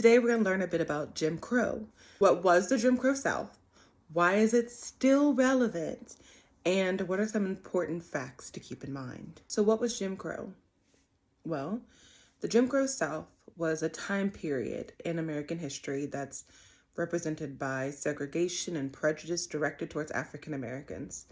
Today we're going to learn a bit about Jim Crow. What was the Jim Crow South? Why is it still relevant? And what are some important facts to keep in mind? So what was Jim Crow? Well, the Jim Crow South was a time period in American history that's represented by segregation and prejudice directed towards African Americans.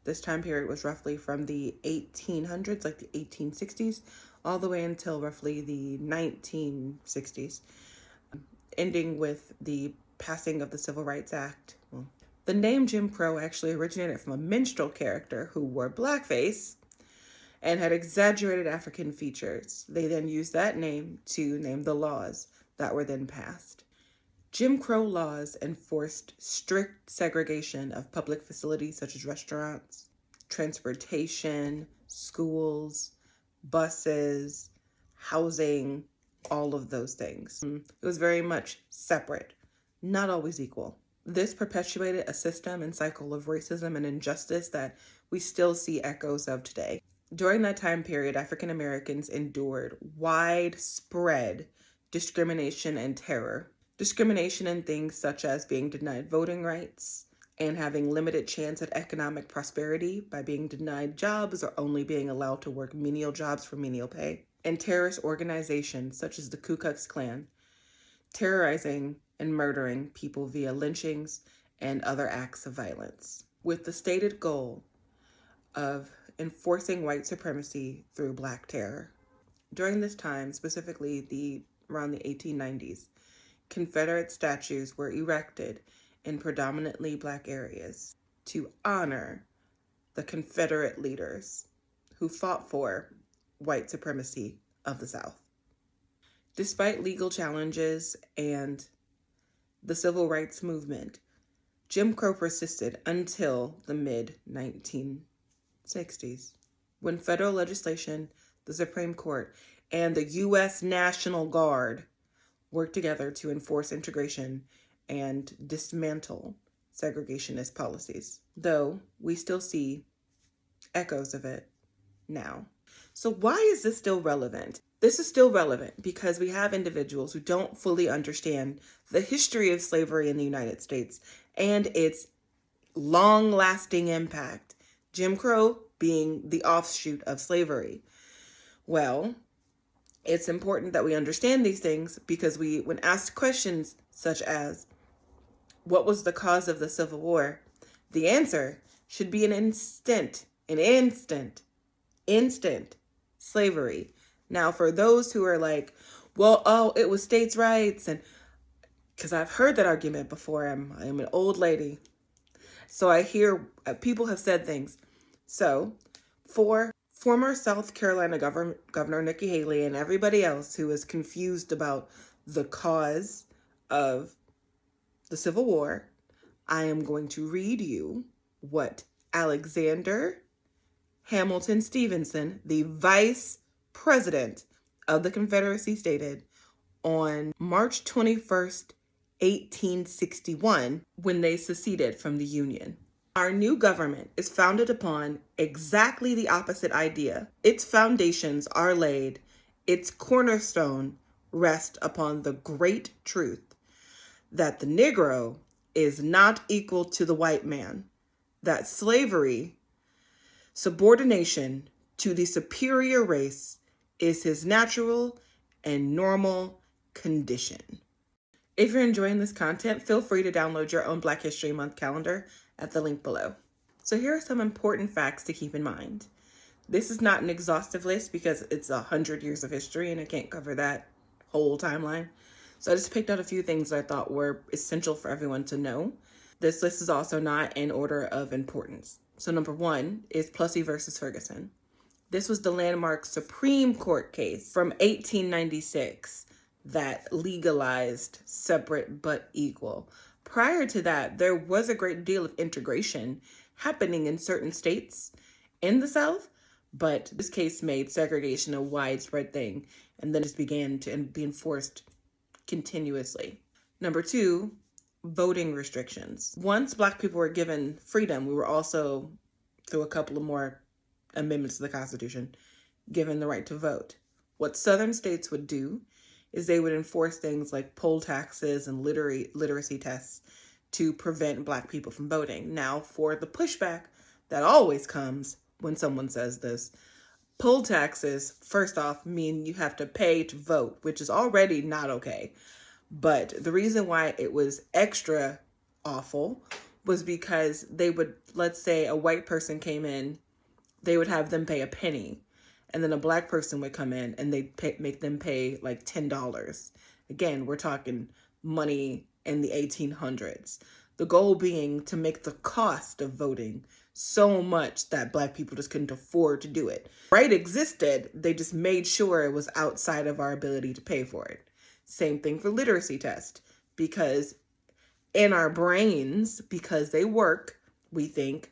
This time period was roughly from the 1800s, like the 1860s, all the way until roughly the 1960s, ending with the passing of the Civil Rights Act. Well, the name Jim Crow actually originated from a minstrel character who wore blackface and had exaggerated African features. They then used that name to name the laws that were then passed. Jim Crow laws enforced strict segregation of public facilities such as restaurants, transportation, schools, buses, housing, all of those things. It was very much separate, not always equal. This perpetuated a system and cycle of racism and injustice that we still see echoes of today. During that time period, African Americans endured widespread discrimination and terror. Discrimination in things such as being denied voting rights and having limited chance at economic prosperity by being denied jobs or only being allowed to work menial jobs for menial pay. And terrorist organizations such as the Ku Klux Klan, terrorizing and murdering people via lynchings and other acts of violence, with the stated goal of enforcing white supremacy through Black terror. During this time, specifically around the 1890s, Confederate statues were erected in predominantly Black areas to honor the Confederate leaders who fought for white supremacy of the South. Despite legal challenges and the civil rights movement, Jim Crow persisted until the mid-1960s, when federal legislation, the Supreme Court, and the U.S. National Guard worked together to enforce integration and dismantle segregationist policies, though we still see echoes of it now. So why is this still relevant? This is still relevant because we have individuals who don't fully understand the history of slavery in the United States and its long-lasting impact, Jim Crow being the offshoot of slavery. Well, it's important that we understand these things because when asked questions such as, what was the cause of the Civil War? The answer should be instant slavery. Now, for those who are like, well, it was states' rights, and because I've heard that argument before, I'm an old lady. So I hear people have said things. So for former South Carolina Governor Nikki Haley and everybody else who is confused about the cause of the Civil War, I am going to read you what Alexander Hamilton Stevenson, the Vice President of the Confederacy, stated on March 21st, 1861, when they seceded from the Union. Our new government is founded upon exactly the opposite idea. Its foundations are laid, its cornerstone rests upon the great truth that the Negro is not equal to the white man, that slavery, subordination to the superior race, is his natural and normal condition. If you're enjoying this content, feel free to download your own Black History Month calendar at the link below. So here are some important facts to keep in mind. This is not an exhaustive list because it's 100 years of history and I can't cover that whole timeline. So I just picked out a few things that I thought were essential for everyone to know. This list is also not in order of importance. So number 1 is Plessy versus Ferguson. This was the landmark Supreme Court case from 1896 that legalized separate but equal. Prior to that, there was a great deal of integration happening in certain states in the South, but this case made segregation a widespread thing and then just began to be enforced continuously. Number 2, voting restrictions. Once Black people were given freedom, we were also, through a couple of more amendments to the Constitution, given the right to vote. What Southern states would do is they would enforce things like poll taxes and literacy tests to prevent Black people from voting. Now, for the pushback that always comes when someone says this, poll taxes, first off, mean you have to pay to vote, which is already not okay. But the reason why it was extra awful was because they would, let's say a white person came in, they would have them pay a penny. And then a Black person would come in and they'd make them pay like $10. Again, we're talking money in the 1800s. The goal being to make the cost of voting so much that Black people just couldn't afford to do it. Right existed, they just made sure it was outside of our ability to pay for it. Same thing for literacy test, because in our brains, because they work, we think,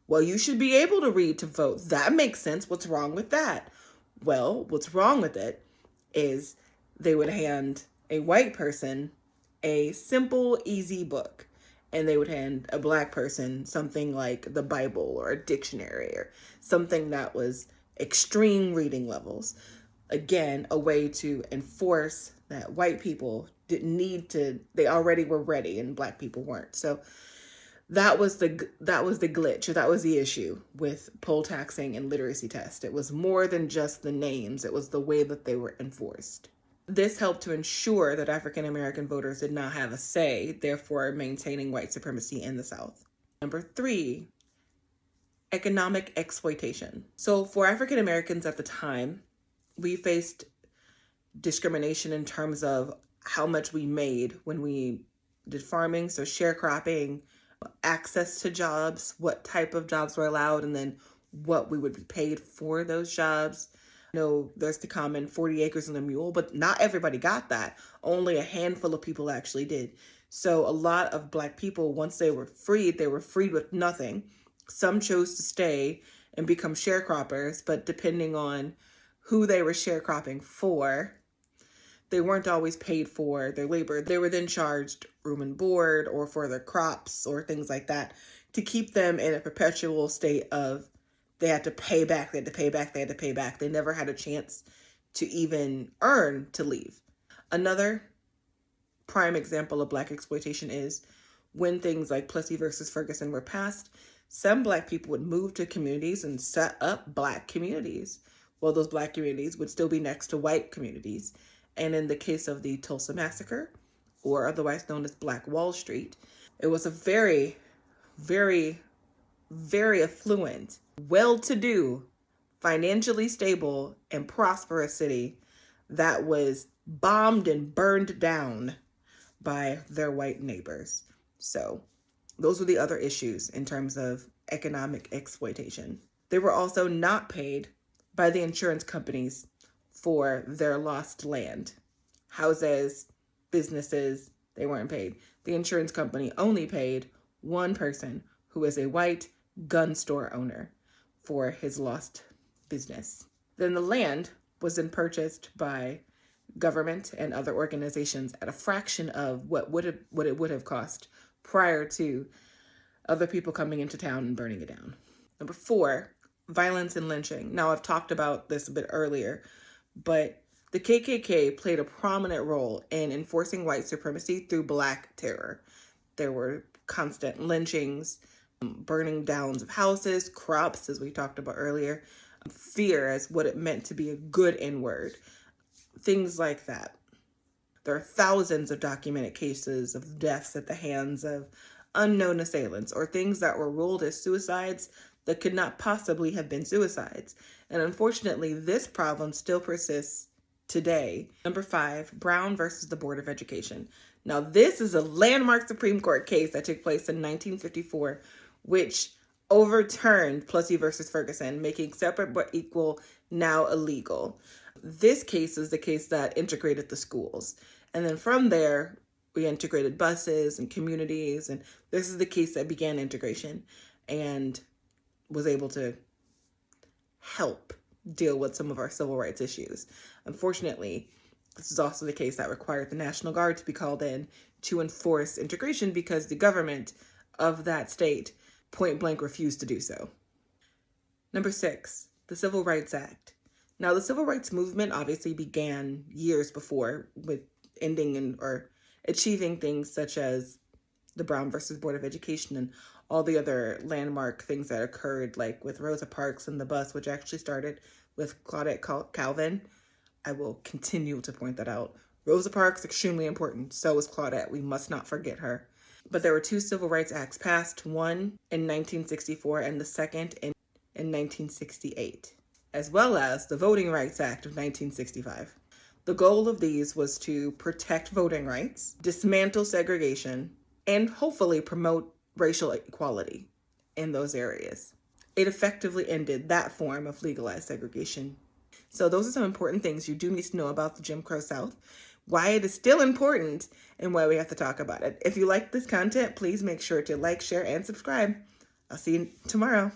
well, you should be able to read to vote. That makes sense. What's wrong with that? Well, what's wrong with it is they would hand a white person a simple, easy book, and they would hand a Black person something like the Bible or a dictionary or something that was extreme reading levels. Again, a way to enforce that white people didn't need to, they already were ready and Black people weren't. So that was the glitch, or that was the issue with poll taxing and literacy test. It was more than just the names, it was the way that they were enforced. This helped to ensure that African American voters did not have a say, therefore maintaining white supremacy in the South. Number 3, economic exploitation. So for African Americans at the time, we faced discrimination in terms of how much we made when we did farming, so sharecropping, access to jobs, what type of jobs were allowed, and then what we would be paid for those jobs. There's the common 40 acres and a mule, but not everybody got that. Only a handful of people actually did. So a lot of Black people, once they were freed with nothing. Some chose to stay and become sharecroppers, but depending on who they were sharecropping for, they weren't always paid for their labor. They were then charged room and board or for their crops or things like that to keep them in a perpetual state of they had to pay back, they had to pay back, they had to pay back. They never had a chance to even earn to leave. Another prime example of Black exploitation is when things like Plessy versus Ferguson were passed, some Black people would move to communities and set up Black communities. Well, those Black communities would still be next to white communities. And in the case of the Tulsa Massacre, or otherwise known as Black Wall Street, it was a very, very, very affluent, well-to-do, financially stable, and prosperous city that was bombed and burned down by their white neighbors. So those were the other issues in terms of economic exploitation. They were also not paid by the insurance companies for their lost land. Houses, businesses, they weren't paid. The insurance company only paid one person who is a white gun store owner for his lost business. Then the land was then purchased by government and other organizations at a fraction of what it would have cost prior to other people coming into town and burning it down. Number 4, violence and lynching. Now, I've talked about this a bit earlier, but the KKK played a prominent role in enforcing white supremacy through Black terror. There were constant lynchings, burning downs of houses, crops, as we talked about earlier, fear as what it meant to be a good N-word, things like that. There are thousands of documented cases of deaths at the hands of unknown assailants or things that were ruled as suicides that could not possibly have been suicides. And unfortunately, this problem still persists today. Number 5, Brown versus the Board of Education. Now, this is a landmark Supreme Court case that took place in 1954, which overturned Plessy versus Ferguson, making separate but equal now illegal. This case is the case that integrated the schools. And then from there, we integrated buses and communities. And this is the case that began integration and was able to help deal with some of our civil rights issues. Unfortunately, this is also the case that required the National Guard to be called in to enforce integration because the government of that state point blank refused to do so. Number 6, the Civil Rights Act. Now, the civil rights movement obviously began years before with or achieving things such as the Brown versus Board of Education and all the other landmark things that occurred, like with Rosa Parks and the bus, which actually started with Claudette Calvin. I will continue to point that out. Rosa Parks, extremely important. So is Claudette. We must not forget her. But there were two civil rights acts passed, one in 1964 and the second in 1968, as well as the Voting Rights Act of 1965. The goal of these was to protect voting rights, dismantle segregation, and hopefully promote racial equality in those areas. It effectively ended that form of legalized segregation. So those are some important things you do need to know about the Jim Crow South, why it is still important, and why we have to talk about it. If you like this content, please make sure to like, share, and subscribe. I'll see you tomorrow.